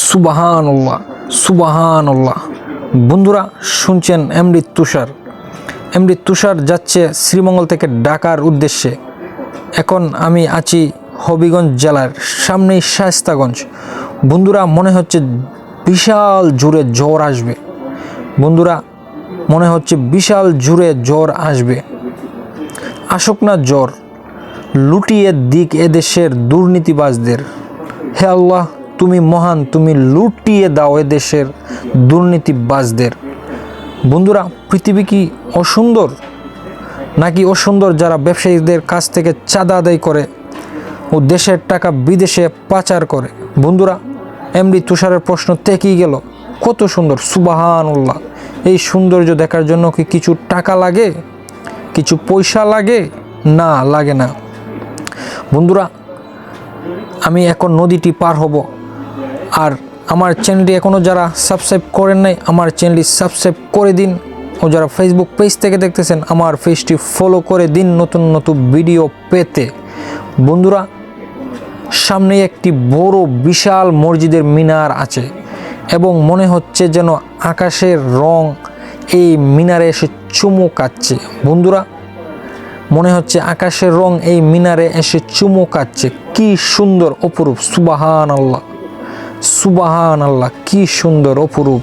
সুবহানাল্লাহ, সুবহানাল্লাহ। বন্ধুরা শুনছেন এমডি তুষার যাচ্ছে শ্রীমঙ্গল থেকে ঢাকার উদ্দেশ্যে। এখন আমি আছি হবিগঞ্জ জেলার সামনেই শায়েস্তাগঞ্জ। বন্ধুরা মনে হচ্ছে বিশাল জোরে ঝড় আসবে। বন্ধুরা মনে হচ্ছে বিশাল জোরে ঝড় আসবে। আসুক না ঝড়, লুটিয়ে দিক এদেশের দুর্নীতিবাজদের। হে আল্লাহ, তুমি মহান, তুমি লুটিয়ে দাও এদেশের দুর্নীতিবাজদের। বন্ধুরা পৃথিবী কি অসুন্দর? নাকি অসুন্দর যারা ব্যবসায়ীদের কাছ থেকে চাঁদা আদায় করে ও দেশের টাকা বিদেশে পাচার করে? বন্ধুরা এমডি তুষারের প্রশ্ন থেকেই গেল, কত সুন্দর! সুবহানাল্লাহ। এই সৌন্দর্য দেখার জন্য কি কিছু টাকা লাগে, কিছু পয়সা লাগে? না, লাগে না। বন্ধুরা আমি এখন নদীটি পার হব, আর আমার চ্যানেলটি এখনও যারা সাবস্ক্রাইব করেন নাই, আমার চ্যানেলটি সাবস্ক্রাইব করে দিন। ও যারা ফেসবুক পেজ থেকে দেখতেছেন, আমার পেজটি ফলো করে দিন নতুন নতুন ভিডিও পেতে। বন্ধুরা সামনে একটি বড় বিশাল মসজিদের মিনার আছে এবং মনে হচ্ছে যেন আকাশের রং এই মিনারে এসে চুমুকাচ্ছে। বন্ধুরা মনে হচ্ছে আকাশের রং এই মিনারে এসে চুমুকাচ্ছে। কি সুন্দর অপরূপ! সুবহানাল্লাহ, সুবহানাল্লাহ, কি সুন্দর অপরূপ!